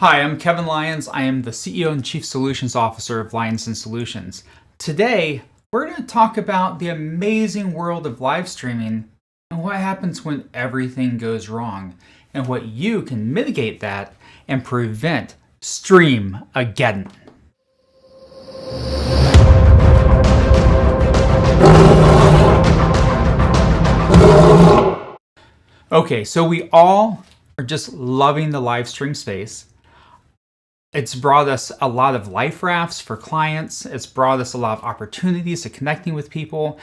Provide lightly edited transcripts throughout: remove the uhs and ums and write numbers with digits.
Hi, I'm Kevin Lyons. I am the CEO and Chief Solutions Officer of Lyons Den Solutions. Today, we're going to talk about the amazing world of live streaming and what happens when everything goes wrong, and what you can mitigate that and prevent Streamageddon. Okay, so we all are just loving the live stream space. It's brought us a lot of life rafts for clients. It's brought us a lot of opportunities to connecting with people.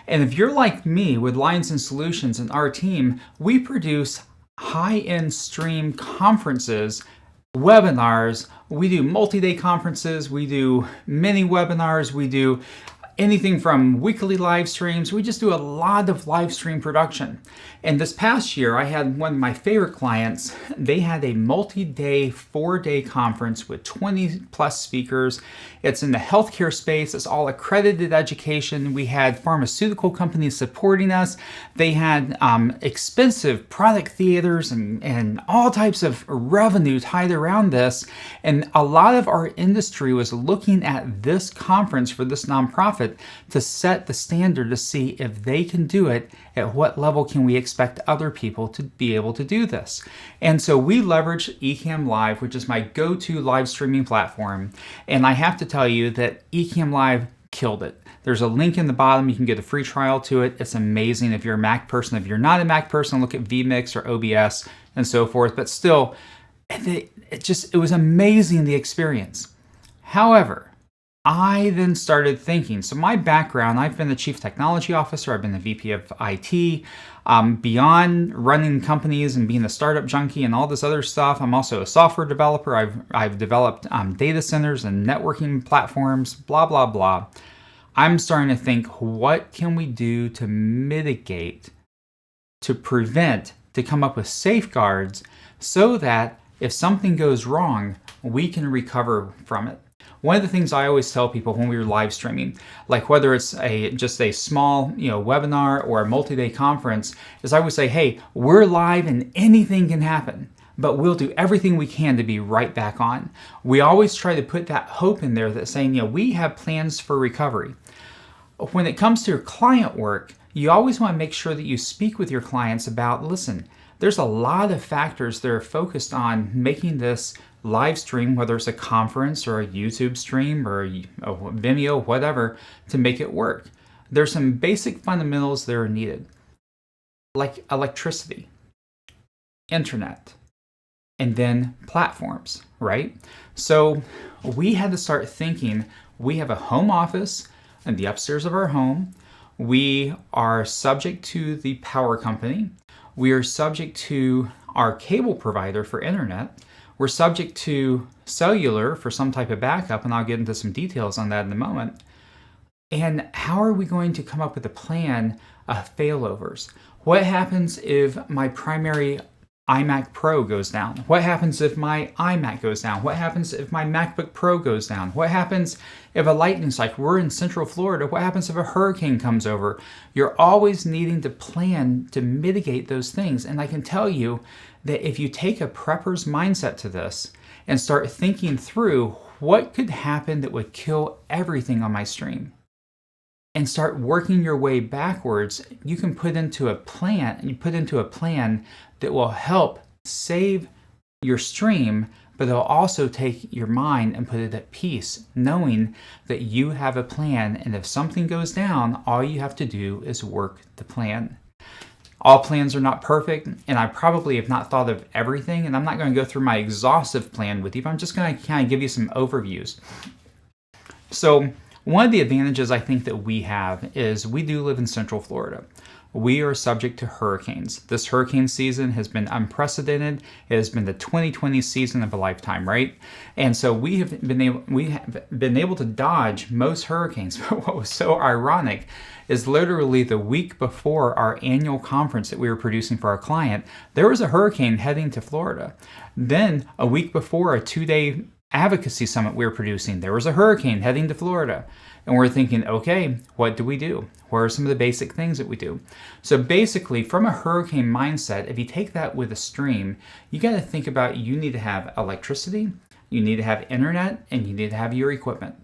And if you're like me with Lyons Den Solutions and our team, we produce high-end stream conferences, webinars. We do multi-day conferences. We do mini webinars. We do anything from weekly live streams. We just do a lot of live stream production. And this past year, I had one of my favorite clients. They had a multi-day, 4-day conference with 20 plus speakers. It's in the healthcare space. It's all accredited education. We had pharmaceutical companies supporting us. They had expensive product theaters and all types of revenue tied around this. And a lot of our industry was looking at this conference for this nonprofit to set the standard to see if they can do it, at what level can we expect other people to be able to do this. And so we leverage Ecamm Live, which is my go-to live streaming platform. And I have to tell you that Ecamm Live killed it. There's a link in the bottom. You can get a free trial to it. It's amazing if you're a Mac person. If you're not a Mac person, look at vMix or OBS and so forth. But still, it was amazing, the experience. However, I then started thinking, so my background, I've been the Chief Technology Officer, I've been the VP of IT, beyond running companies and being a startup junkie and all this other stuff. I'm also a software developer. I've developed data centers and networking platforms, blah, blah, blah. I'm starting to think, what can we do to mitigate, to prevent, to come up with safeguards so that if something goes wrong, we can recover from it. One of the things I always tell people when we were live streaming, like whether it's just a small webinar or a multi-day conference, is I would say, hey, we're live and anything can happen, but we'll do everything we can to be right back on. We always try to put that hope in there that saying, we have plans for recovery. When it comes to your client work, you always want to make sure that you speak with your clients about, listen, there's a lot of factors that are focused on making this live stream, whether it's a conference or a YouTube stream or a Vimeo, whatever, to make it work. There's some basic fundamentals that are needed, like electricity, internet, and then platforms, right? So we had to start thinking, we have a home office in the upstairs of our home. We are subject to the power company. We are subject to our cable provider for internet. We're subject to cellular for some type of backup, and I'll get into some details on that in a moment. And how are we going to come up with a plan of failovers? What happens if my primary iMac Pro goes down? What happens if my iMac goes down? What happens if my MacBook Pro goes down? What happens if a lightning strike? We're in Central Florida. What happens if a hurricane comes over? You're always needing to plan to mitigate those things. And I can tell you that if you take a prepper's mindset to this and start thinking through what could happen that would kill everything on my stream, and start working your way backwards, you can put into a plan, that will help save your stream, but it'll also take your mind and put it at peace, knowing that you have a plan, and if something goes down, all you have to do is work the plan. All plans are not perfect, and I probably have not thought of everything, and I'm not going to go through my exhaustive plan with you, but I'm just going to kind of give you some overviews. So one of the advantages I think that we have is we do live in Central Florida. We are subject to hurricanes. This hurricane season has been unprecedented. It has been the 2020 season of a lifetime, right? And so we have been able to dodge most hurricanes. But what was so ironic is literally the week before our annual conference that we were producing for our client, there was a hurricane heading to Florida. Then a week before a 2-day advocacy summit we were producing, there was a hurricane heading to Florida. And we're thinking, okay, what do we do? What are some of the basic things that we do? So basically, from a hurricane mindset, if you take that with a stream, you got to think about you need to have electricity, you need to have internet, and you need to have your equipment.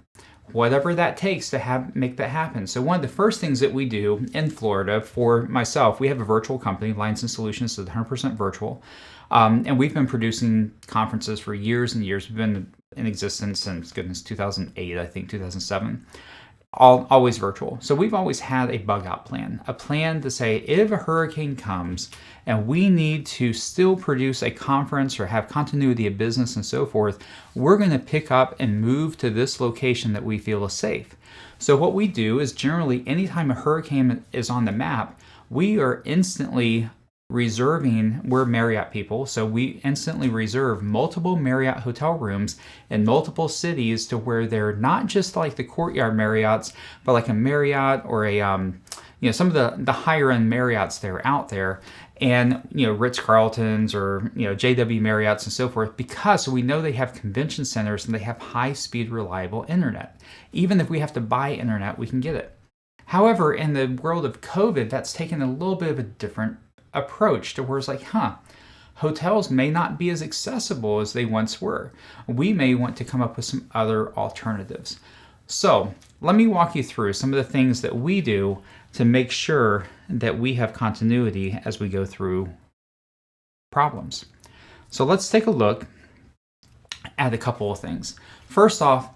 Whatever that takes to make that happen. So one of the first things that we do in Florida, for myself, we have a virtual company, Lyons Den Solutions, so 100% virtual. And we've been producing conferences for years and years. We've been in existence since, goodness, 2008, I think, 2007. Always virtual. So we've always had a bug out plan, a plan to say if a hurricane comes and we need to still produce a conference or have continuity of business and so forth, we're going to pick up and move to this location that we feel is safe. So what we do is generally anytime a hurricane is on the map, we are instantly reserving, we're Marriott people, so we instantly reserve multiple Marriott hotel rooms in multiple cities to where they're not just like the Courtyard Marriotts, but like a Marriott or a some of the higher end Marriotts that are out there, and Ritz-Carltons or JW Marriotts and so forth, because we know they have convention centers and they have high speed reliable internet. Even if we have to buy internet, we can get it. However, in the world of COVID, that's taken a little bit of a different approach to where it's like, hotels may not be as accessible as they once were. We may want to come up with some other alternatives. So let me walk you through some of the things that we do to make sure that we have continuity as we go through problems. So let's take a look at a couple of things. First off,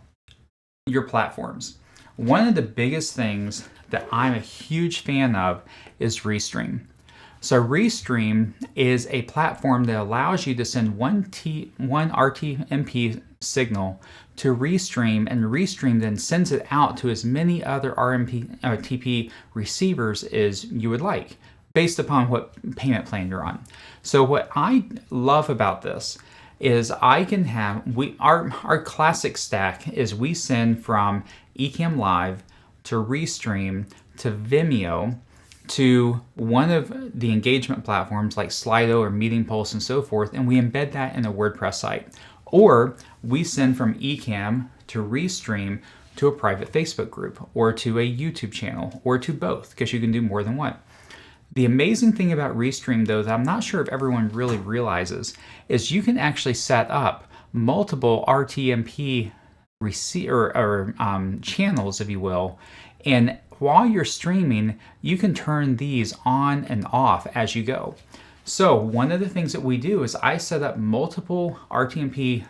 your platforms. One of the biggest things that I'm a huge fan of is Restream. So Restream is a platform that allows you to send one RTMP signal to Restream, and Restream then sends it out to as many other TP receivers as you would like, based upon what payment plan you're on. So what I love about this is I can have, our classic stack is we send from Ecamm Live to Restream to Vimeo to one of the engagement platforms like Slido or Meeting Pulse and so forth, and we embed that in a WordPress site. Or we send from Ecamm to Restream to a private Facebook group or to a YouTube channel or to both, because you can do more than one. The amazing thing about Restream, though, that I'm not sure if everyone really realizes, is you can actually set up multiple RTMP channels, if you will, and while you're streaming, you can turn these on and off as you go. So one of the things that we do is I set up multiple RTMP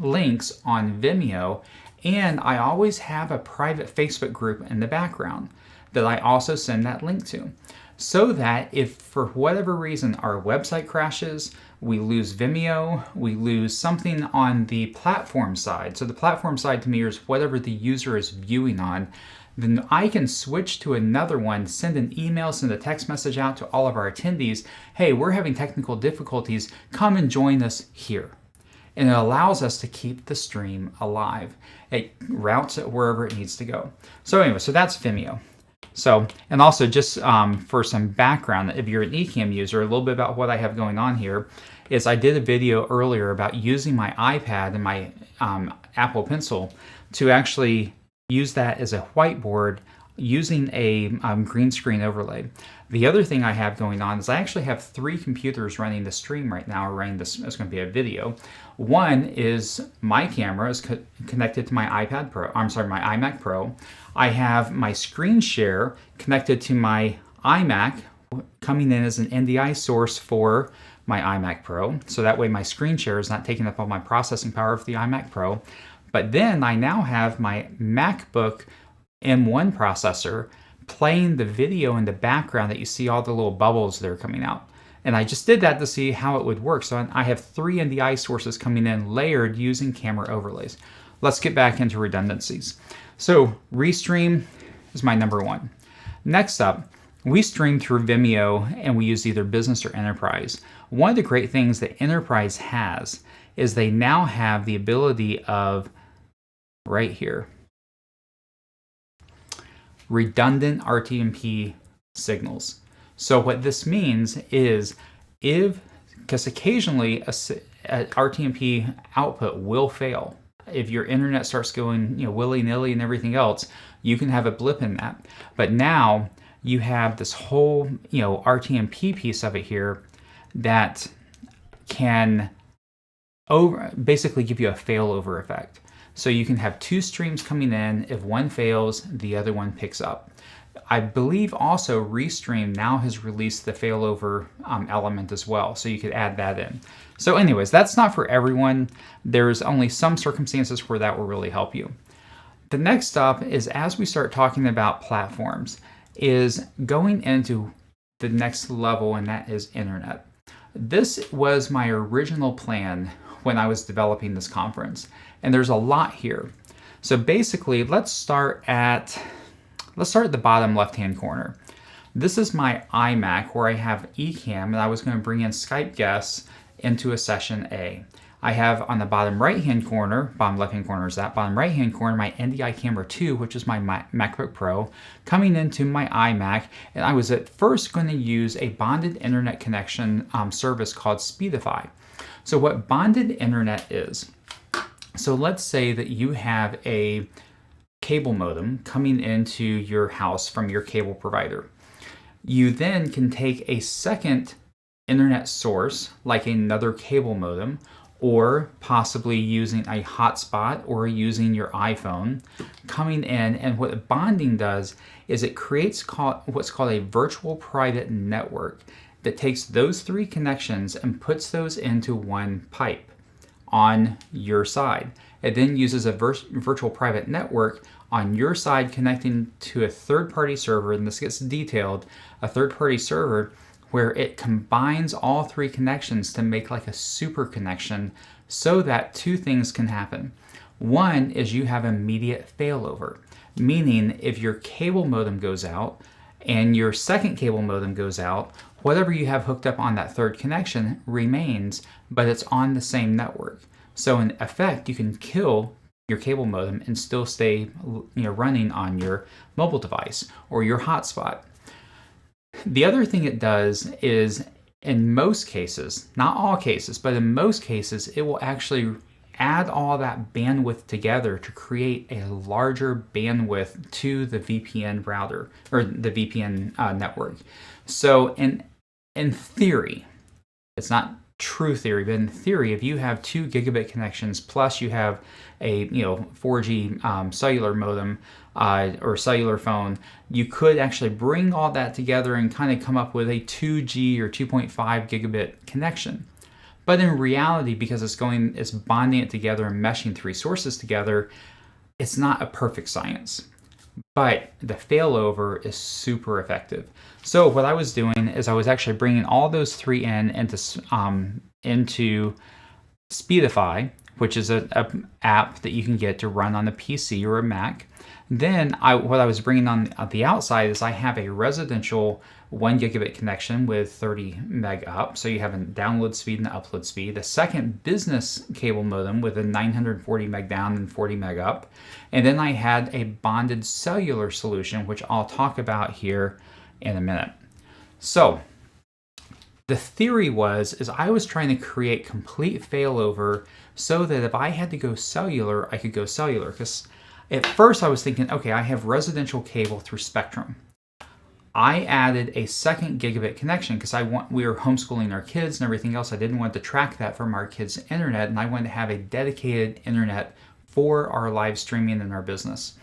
links on Vimeo, and I always have a private Facebook group in the background that I also send that link to. So that if for whatever reason our website crashes, we lose Vimeo, we lose something on the platform side. So the platform side to me is whatever the user is viewing on, then I can switch to another one, send an email, send a text message out to all of our attendees. Hey, we're having technical difficulties. Come and join us here. And it allows us to keep the stream alive. It routes it wherever it needs to go. So anyway, so that's Vimeo. So, and also just for some background, if you're an Ecamm user, a little bit about what I have going on here is I did a video earlier about using my iPad and my Apple Pencil to actually use that as a whiteboard using a green screen overlay. The other thing I have going on is I actually have 3 computers running the stream right now, or running this, it's going to be a video. One is my camera is connected to my iPad Pro, I'm sorry, my iMac Pro. I have my screen share connected to my iMac, coming in as an NDI source for my iMac Pro. So that way my screen share is not taking up all my processing power of the iMac Pro. But then I now have my MacBook M1 processor playing the video in the background that you see all the little bubbles that are coming out. And I just did that to see how it would work. So I have 3 NDI sources coming in layered using camera overlays. Let's get back into redundancies. So Restream is my number 1. Next up, we stream through Vimeo and we use either business or enterprise. One of the great things that enterprise has is they now have the ability of, right here, redundant RTMP signals. So what this means is because occasionally a RTMP output will fail. if your internet starts going, willy-nilly and everything else, you can have a blip in that. But now you have this whole, RTMP piece of it here that can basically give you a failover effect. So you can have two streams coming in. If one fails, the other one picks up. I believe also Restream now has released the failover element as well, so you could add that in. So anyways, that's not for everyone. There's only some circumstances where that will really help you. The next up is, as we start talking about platforms, is going into the next level, and that is internet. This was my original plan when I was developing this conference, and there's a lot here. So basically, let's start at the bottom left-hand corner. This is my iMac where I have Ecamm, and I was going to bring in Skype guests into a session A. I have on the bottom right-hand corner, bottom left-hand corner is that, bottom right-hand corner, my NDI Camera 2, which is my MacBook Pro, coming into my iMac, and I was at first going to use a bonded internet connection service called Speedify. So what bonded internet is, so let's say that you have a cable modem coming into your house from your cable provider. You then can take a second internet source, like another cable modem, or possibly using a hotspot or using your iPhone coming in. And what bonding does is it creates what's called a virtual private network that takes those three connections and puts those into one pipe on your side. It then uses a virtual private network on your side connecting to a third-party server, and this gets detailed, a third-party server where it combines all three connections to make like a super connection so that two things can happen. One is you have immediate failover, meaning if your cable modem goes out and your second cable modem goes out, whatever you have hooked up on that third connection remains, but it's on the same network. So in effect, you can kill your cable modem and still stay running on your mobile device or your hotspot. The other thing it does is, in most cases, not all cases, but in most cases, it will actually add all that bandwidth together to create a larger bandwidth to the VPN router or the VPN network. So in theory, it's not true theory, but in theory, if you have 2 gigabit connections plus you have a 4G cellular modem or cellular phone, you could actually bring all that together and kind of come up with a 2G or 2.5 gigabit connection. But in reality, because it's bonding it together and meshing 3 sources together, it's not a perfect science. But the failover is super effective. So what I was doing is I was actually bringing all those 3 into Speedify, which is an app that you can get to run on a PC or a Mac. Then what I was bringing on the outside is I have a residential 1 gigabit connection with 30 meg up. So you have a download speed and an upload speed. A second business cable modem with a 940 meg down and 40 meg up. And then I had a bonded cellular solution, which I'll talk about here in a minute. So the theory is I was trying to create complete failover so that if I had to go cellular, I could go cellular. Because at first I was thinking, okay, I have residential cable through Spectrum. I added a second gigabit connection because we were homeschooling our kids and everything else. I didn't want to track that from our kids' internet, and I wanted to have a dedicated internet for our live streaming and our business.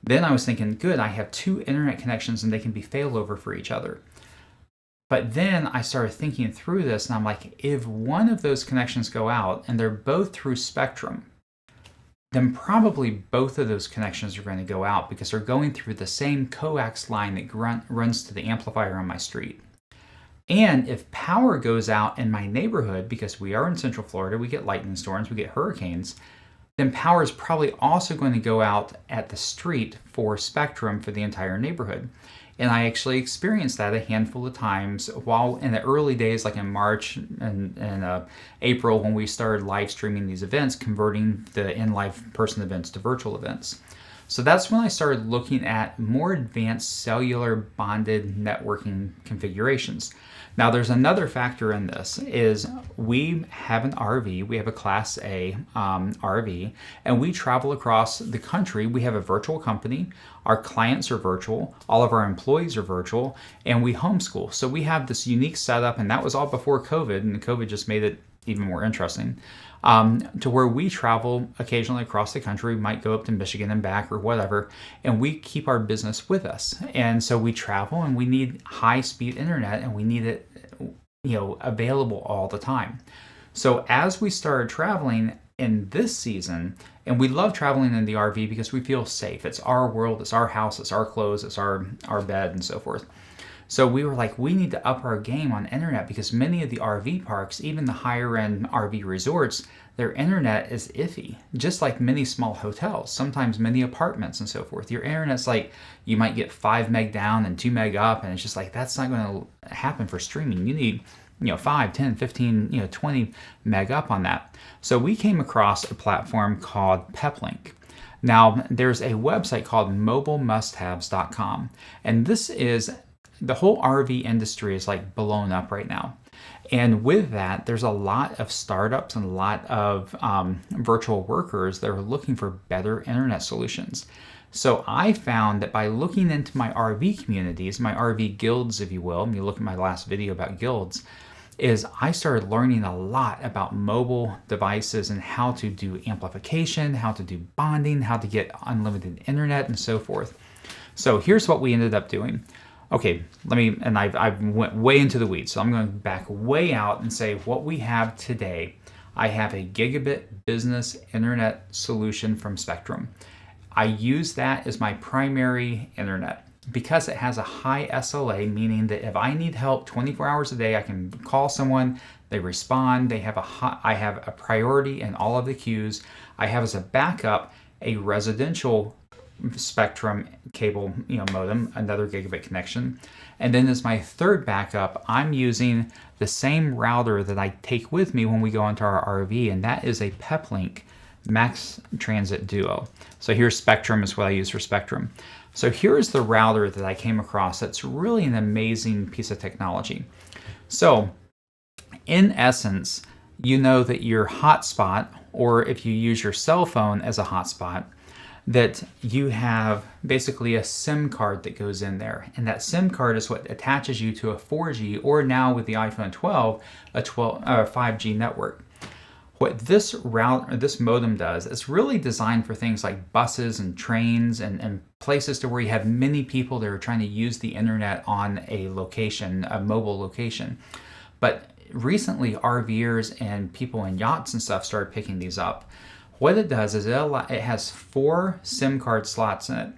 Then I was thinking, good, I have 2 internet connections and they can be failover for each other. But then I started thinking through this, and I'm like, if one of those connections go out and they're both through Spectrum, then probably both of those connections are going to go out because they're going through the same coax line that runs to the amplifier on my street. And if power goes out in my neighborhood, because we are in Central Florida, we get lightning storms, we get hurricanes, then power is probably also going to go out at the street for Spectrum for the entire neighborhood. And I actually experienced that a handful of times while in the early days, like in March and April, when we started live streaming these events, converting the in-live person events to virtual events. So that's when I started looking at more advanced cellular bonded networking configurations. Now there's another factor in this is we have an RV, we have a Class A RV, and we travel across the country. We have a virtual company, our clients are virtual, all of our employees are virtual, and we homeschool. So we have this unique setup, and that was all before COVID, and COVID just made it even more interesting, to where we travel occasionally across the country. We might go up to Michigan and back or whatever, and we keep our business with us. And so we travel and we need high-speed internet, and we need it, available all the time. So as we started traveling in this season, and we love traveling in the RV because we feel safe. It's our world, it's our house, it's our clothes, it's our bed, and so forth. So we were like, we need to up our game on internet, because many of the RV parks, even the higher end RV resorts, their internet is iffy, just like many small hotels, sometimes many apartments and so forth. Your internet's like, you might get 5 meg down and 2 meg up, and it's just like, that's not going to happen for streaming. You need 5, 10, 15, 20 meg up on that. So we came across a platform called Peplink. Now, there's a website called mobilemustaves.com, and this is, the whole RV industry is like blown up right now. And with that, there's a lot of startups and a lot of virtual workers that are looking for better internet solutions. So I found that by looking into my RV communities, my RV guilds, if you will, and you look at my last video about guilds, is I started learning a lot about mobile devices and how to do amplification, how to do bonding, how to get unlimited internet, and so forth. So here's what we ended up doing. Okay, I've went way into the weeds, so I'm going to back way out and say what we have today. I have a gigabit business internet solution from Spectrum. I use that as my primary internet because it has a high SLA, meaning that if I need help 24 hours a day, I can call someone, they respond, I have a priority in all of the queues. I have as a backup a residential Spectrum cable modem, another gigabit connection. And then as my third backup, I'm using the same router that I take with me when we go into our RV, and that is a Peplink Max Transit Duo. So here's Spectrum is what I use for Spectrum. So here's the router that I came across that's really an amazing piece of technology. So in essence, you know that your hotspot, or if you use your cell phone as a hotspot, that you have basically a SIM card that goes in there. And that SIM card is what attaches you to a 4G, or now with the iPhone 12, a 5G network. What this modem does, it's really designed for things like buses and trains and places to where you have many people that are trying to use the internet on a location, a mobile location. But recently, RVers and people in yachts and stuff started picking these up. What it does is it has 4 SIM card slots in it.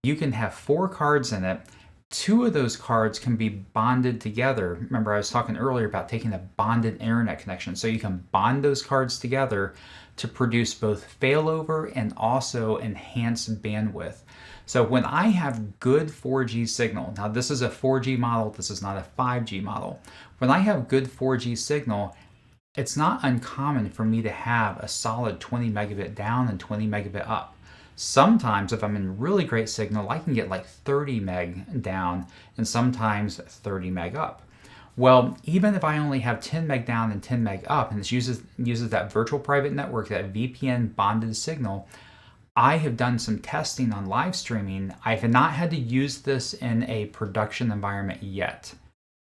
You can have 4 cards in it. 2 of those cards can be bonded together. Remember, I was talking earlier about taking a bonded internet connection. So you can bond those cards together to produce both failover and also enhanced bandwidth. So when I have good 4G signal, now this is a 4G model, this is not a 5G model. When I have good 4G signal, it's not uncommon for me to have a solid 20 megabit down and 20 megabit up. Sometimes if I'm in really great signal, I can get like 30 meg down and sometimes 30 meg up. Well, even if I only have 10 meg down and 10 meg up, and it uses that virtual private network, that VPN bonded signal, I have done some testing on live streaming. I have not had to use this in a production environment yet.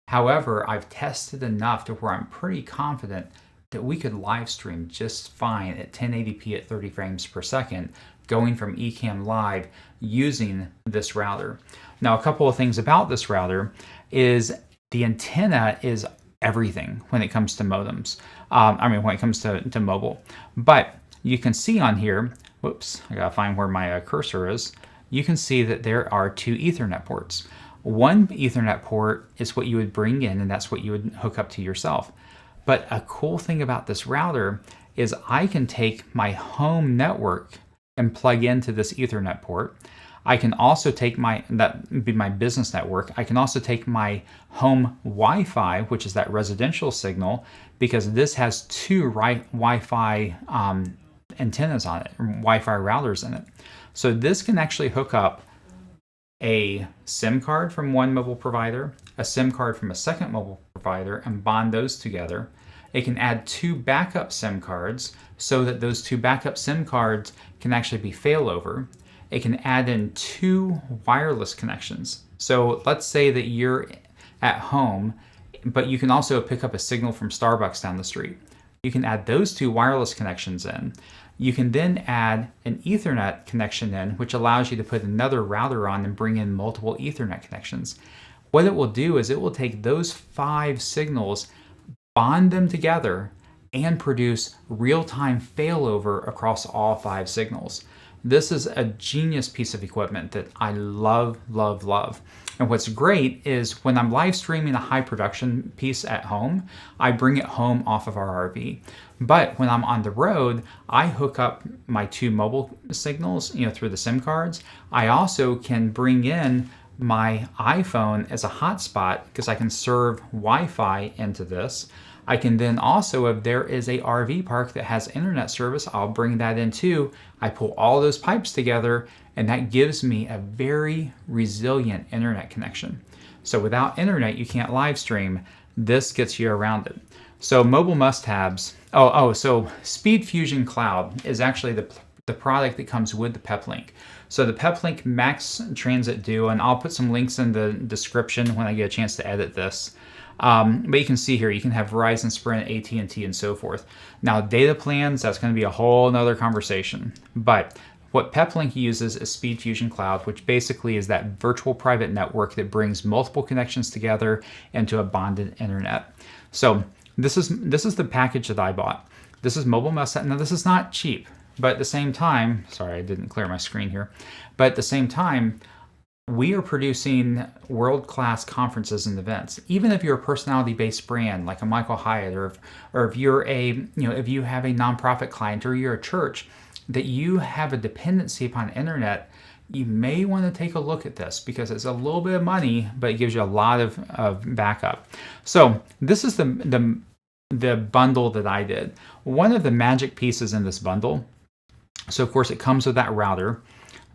However, I've tested enough to where I'm pretty confident that we could live stream just fine at 1080p at 30 frames per second, going from Ecamm Live using this router. Now, a couple of things about this router is the antenna is everything when it comes to modems. When it comes to mobile. But you can see on here, whoops, I gotta find where my cursor is. You can see that there are 2 Ethernet ports. One Ethernet port is what you would bring in, and that's what you would hook up to yourself. But a cool thing about this router is I can take my home network and plug into this Ethernet port. I can also take that would be my business network. I can also take my home Wi-Fi, which is that residential signal, because this has 2 Wi-Fi antennas on it, or Wi-Fi routers in it. So this can actually hook up a SIM card from one mobile provider, a SIM card from a second mobile provider, and bond those together. It can add 2 backup SIM cards so that those 2 backup SIM cards can actually be failover. It can add in 2 wireless connections. So let's say that you're at home, but you can also pick up a signal from Starbucks down the street. You can add those 2 wireless connections in. You can then add an Ethernet connection in, which allows you to put another router on and bring in multiple Ethernet connections. What it will do is it will take those 5 signals, bond them together, and produce real-time failover across all 5 signals. This is a genius piece of equipment that I love, love, love. And what's great is when I'm live streaming a high production piece at home, I bring it home off of our RV. But when I'm on the road, I hook up my 2 mobile signals, through the SIM cards. I also can bring in my iPhone as a hotspot because I can serve Wi-Fi into this. I can then also, if there is a RV park that has internet service, I'll bring that in too. I pull all those pipes together, and that gives me a very resilient internet connection. So without internet, you can't live stream. This gets you around it. So mobile must-haves. So Speed Fusion Cloud is actually the product that comes with the Peplink. So the Peplink Max Transit Duo, and I'll put some links in the description when I get a chance to edit this. But you can see here, you can have Verizon, Sprint, AT&T, and so forth. Now, data plans, that's going to be a whole nother conversation. But what Peplink uses is Speed Fusion Cloud, which basically is that virtual private network that brings multiple connections together into a bonded internet. So this is the package that I bought. This is mobile must-have. Now, this is not cheap, but at the same time, sorry, I didn't clear my screen here. But at the same time, we are producing world-class conferences and events. Even if you're a personality-based brand like a Michael Hyatt, or if you're if you have a nonprofit client, or you're a church that you have a dependency upon internet, you may want to take a look at this because it's a little bit of money, but it gives you a lot of backup. So this is the bundle that I did. One of the magic pieces in this bundle, so of course it comes with that router,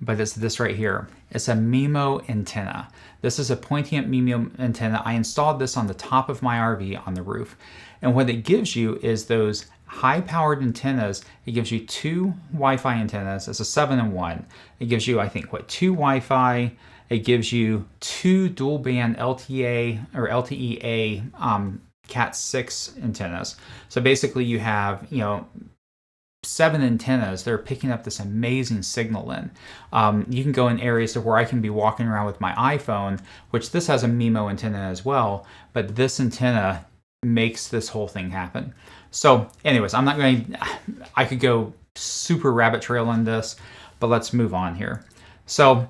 but it's this right here. It's a MIMO antenna. This is a pointy MIMO antenna. I installed this on the top of my RV on the roof. And what it gives you is those high-powered antennas. It gives you 2 Wi-Fi antennas. It's a 7-in-1. It gives you, I think, 2 Wi-Fi. It gives you 2 dual-band LTA or LTE-A Cat 6 antennas. So basically you have, 7 antennas. They're picking up this amazing signal in. You can go in areas to where I can be walking around with my iPhone, which this has a MIMO antenna as well, but this antenna makes this whole thing happen. So anyways, I could go super rabbit trail on this, but let's move on here. So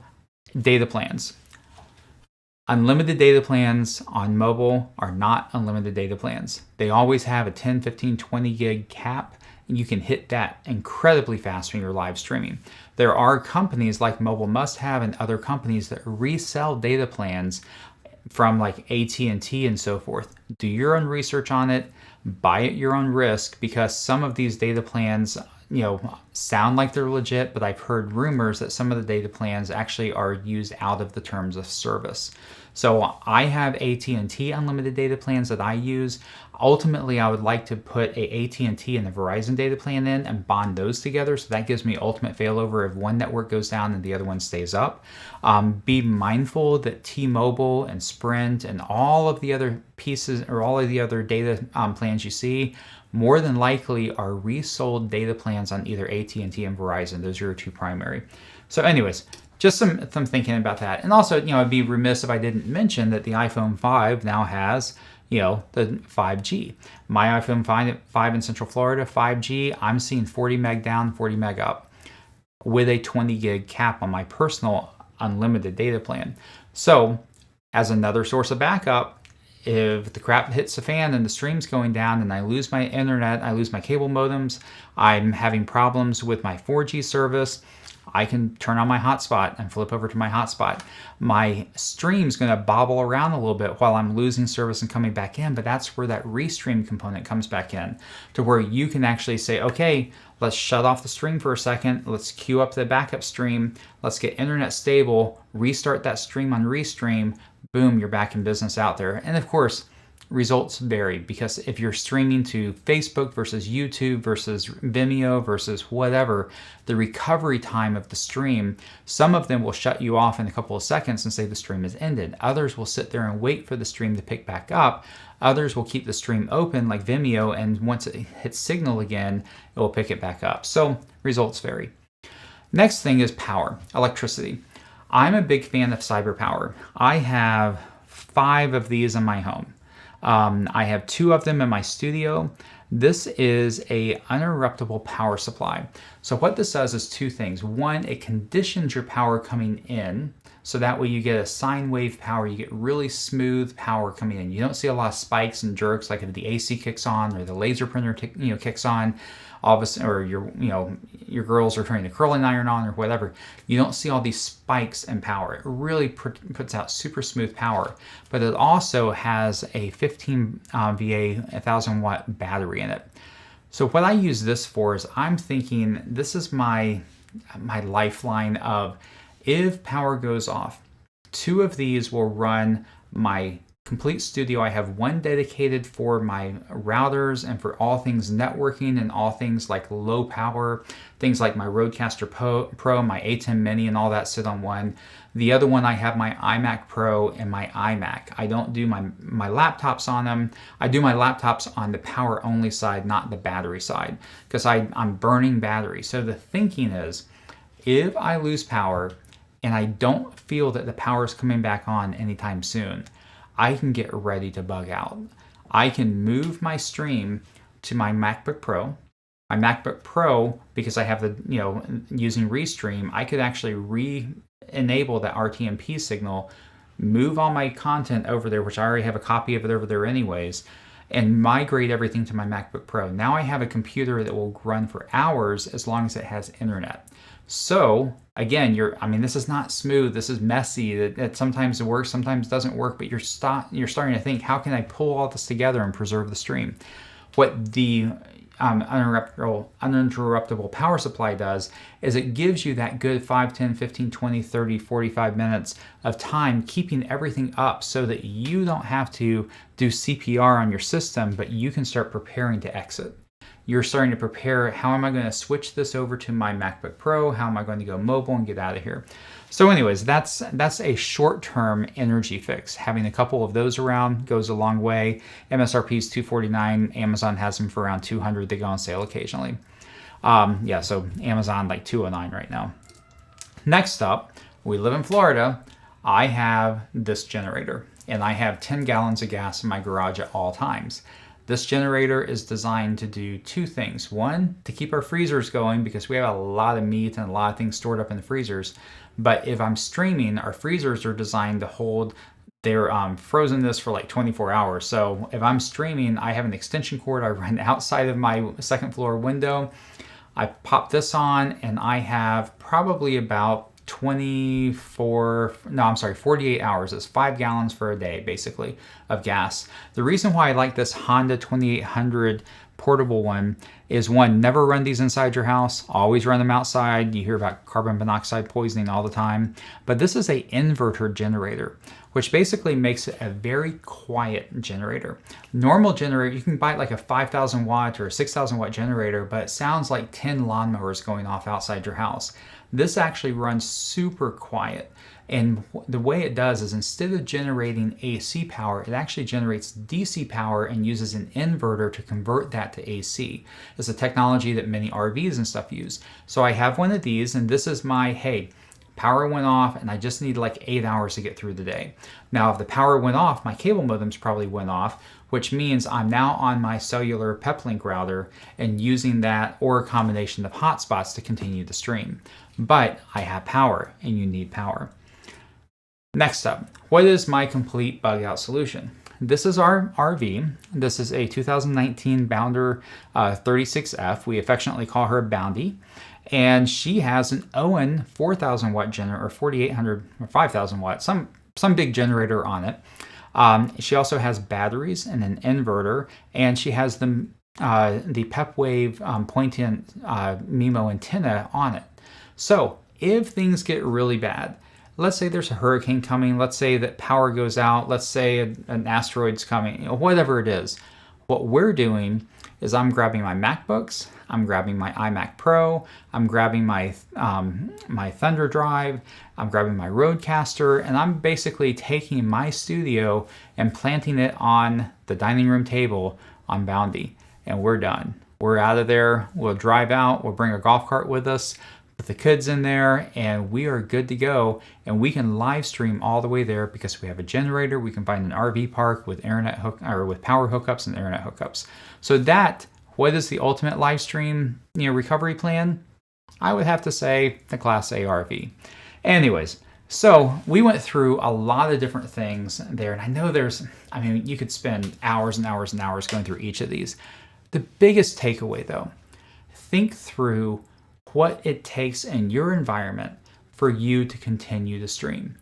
data plans. Unlimited data plans on mobile are not unlimited data plans. They always have a 10, 15, 20 gig cap. You can hit that incredibly fast when you're live streaming. There are companies like Mobile Must Have and other companies that resell data plans from like AT&T and so forth. Do your own research on it, buy at your own risk, because some of these data plans, sound like they're legit, but I've heard rumors that some of the data plans actually are used out of the terms of service. So I have AT&T unlimited data plans that I use. Ultimately, I would like to put a AT&T and a Verizon data plan in and bond those together. So that gives me ultimate failover if one network goes down and the other one stays up. Be mindful that T-Mobile and Sprint and all of the other pieces or all of the other data plans you see more than likely are resold data plans on either AT&T and Verizon. Those are your 2 primary. So anyways, just some thinking about that. And also, I'd be remiss if I didn't mention that the iPhone 5 now has, the 5G. My iPhone 5 in Central Florida, 5G, I'm seeing 40 meg down, 40 meg up with a 20 gig cap on my personal unlimited data plan. So as another source of backup, if the crap hits the fan and the stream's going down and I lose my internet, I lose my cable modems, I'm having problems with my 4G service, I can turn on my hotspot and flip over to my hotspot. My stream's going to bobble around a little bit while I'm losing service and coming back in, but that's where that restream component comes back in, to where you can actually say, okay, let's shut off the stream for a second. Let's queue up the backup stream. Let's get internet stable, restart that stream on Restream. Boom, you're back in business out there. And of course, results vary, because if you're streaming to Facebook versus YouTube versus Vimeo versus whatever, the recovery time of the stream, some of them will shut you off in a couple of seconds and say the stream has ended. Others will sit there and wait for the stream to pick back up. Others will keep the stream open like Vimeo, and once it hits signal again, it will pick it back up. So results vary. Next thing is power, electricity. I'm a big fan of cyber power. I have 5 of these in my home. I have 2 of them in my studio. This is a uninterruptible power supply. So what this does is 2 things. One, it conditions your power coming in, so that way you get a sine wave power. You get really smooth power coming in. You don't see a lot of spikes and jerks like if the AC kicks on or the laser printer kicks on, all of a sudden, or your girls are turning the curling iron on or whatever. You don't see all these spikes in power. It really puts out super smooth power. But it also has a 15 VA 1000 watt battery in it. So what I use this for is, I'm thinking this is my lifeline of, if power goes off, 2 of these will run my complete studio. I have one dedicated for my routers and for all things networking and all things like low power, things like my Rodecaster Pro, my A10 Mini and all that sit on one. The other one, I have my iMac Pro and my iMac. I don't do my laptops on them. I do my laptops on the power only side, not the battery side, because I'm burning battery. So the thinking is, if I lose power and I don't feel that the power is coming back on anytime soon, I can get ready to bug out. I can move my stream to my MacBook Pro. My MacBook Pro, because I have the, using Restream, I could actually re-enable that RTMP signal, move all my content over there, which I already have a copy of it over there anyways, and migrate everything to my MacBook Pro. Now I have a computer that will run for hours as long as it has internet. So again, this is not smooth. This is messy. That sometimes it works, sometimes it doesn't work. But you're starting to think, how can I pull all this together and preserve the stream? What the uninterruptible power supply does is it gives you that good 5, 10, 15, 20, 30, 45 minutes of time, keeping everything up so that you don't have to do CPR on your system, but you can start preparing to exit. You're starting to prepare, how am I going to switch this over to my MacBook Pro? How am I going to go mobile and get out of here? So anyways, that's a short-term energy fix. Having a couple of those around goes a long way. MSRP is $249. Amazon has them for around $200. They go on sale occasionally. So Amazon like $209 right now. Next up, we live in Florida. I have this generator, and I have 10 gallons of gas in my garage at all times. This generator is designed to do 2 things. One, to keep our freezers going, because we have a lot of meat and a lot of things stored up in the freezers. But if I'm streaming, our freezers are designed to hold their frozenness for like 24 hours. So if I'm streaming, I have an extension cord I run outside of my 2nd floor window. I pop this on, and I have probably about 48 hours. It's 5 gallons for a day, basically, of gas. The reason why I like this Honda 2800 portable one is, one, never run these inside your house. Always run them outside. You hear about carbon monoxide poisoning all the time. But this is an inverter generator, which basically makes it a very quiet generator. Normal generator, you can buy like a 5,000 watt or a 6,000 watt generator, but it sounds like 10 lawnmowers going off outside your house. This actually runs super quiet. And the way it does is, instead of generating AC power, it actually generates DC power and uses an inverter to convert that to AC. It's a technology that many RVs and stuff use. So I have one of these, and this is my, hey, power went off and I just need like 8 hours to get through the day. Now, if the power went off, my cable modems probably went off, which means I'm now on my cellular Peplink router and using that, or a combination of hotspots, to continue the stream. But I have power, and you need power. Next up, what is my complete bug out solution? This is our RV. This is a 2019 Bounder 36F. We affectionately call her Boundy. and she has an Owen 4,000 watt generator, or 4,800 or 5,000 watt, some big generator on it. She also has batteries and an inverter, and she has the PepWave pointing MIMO antenna on it. So if things get really bad, let's say there's a hurricane coming, let's say that power goes out, let's say an asteroid's coming, whatever it is, what we're doing is I'm grabbing my MacBooks, I'm grabbing my iMac Pro, I'm grabbing my Thunder Drive, I'm grabbing my Rodecaster, and I'm basically taking my studio and planting it on the dining room table on Boundy, and we're done. We're out of there. We'll drive out, we'll bring a golf cart with us, put the kids in there, and we are good to go. And we can live stream all the way there because we have a generator. We can find an RV park with with power hookups and internet hookups. So what is the ultimate live stream recovery plan? I would have to say the Class A RV. Anyways, so we went through a lot of different things there, and I know you could spend hours and hours and hours going through each of these. The biggest takeaway though, think through what it takes in your environment for you to continue to stream.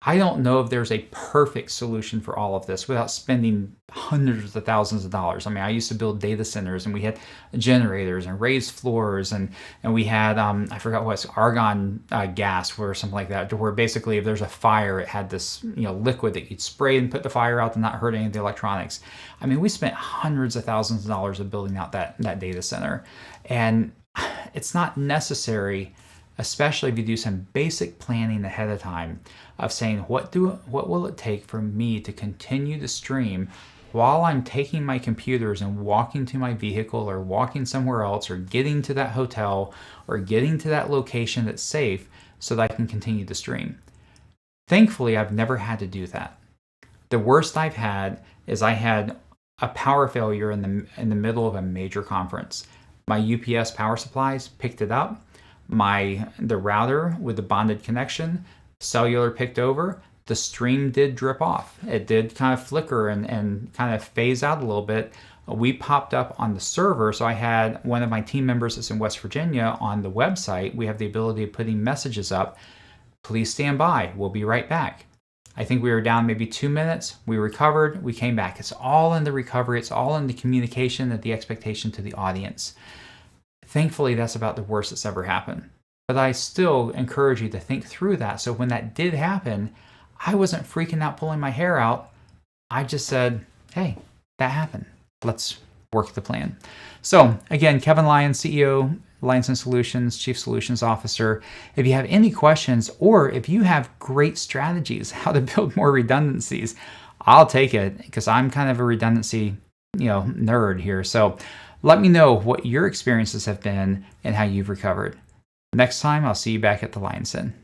I don't know if there's a perfect solution for all of this without spending hundreds of thousands of dollars. I mean, I used to build data centers, and we had generators and raised floors, and we had, I forgot what, argon gas or something like that, to where basically if there's a fire, it had this liquid that you'd spray and put the fire out and not hurt any of the electronics. I mean, we spent hundreds of thousands of dollars of building out that data center. And it's not necessary, especially if you do some basic planning ahead of time, of saying what will it take for me to continue to stream while I'm taking my computers and walking to my vehicle, or walking somewhere else, or getting to that hotel, or getting to that location that's safe, so that I can continue to stream. Thankfully, I've never had to do that. The worst I've had is I had a power failure in the middle of a major conference. My UPS power supplies picked it up. The router with the bonded connection, cellular picked over. The stream did drip off. It did kind of flicker and kind of phase out a little bit. We popped up on the server, so I had one of my team members that's in West Virginia on the website. We have the ability of putting messages up. Please stand by. We'll be right back. I think we were down maybe 2 minutes. We recovered. We came back. It's all in the recovery. It's all in the communication and the expectation to the audience. Thankfully, that's about the worst that's ever happened. But I still encourage you to think through that. So when that did happen, I wasn't freaking out, pulling my hair out. I just said, hey, that happened. Let's work the plan. So again, Kevin Lyons, CEO, Lyons Den Solutions, Chief Solutions Officer. If you have any questions, or if you have great strategies how to build more redundancies, I'll take it, because I'm kind of a redundancy nerd here. So let me know what your experiences have been and how you've recovered. Next time, I'll see you back at the Lyons Den.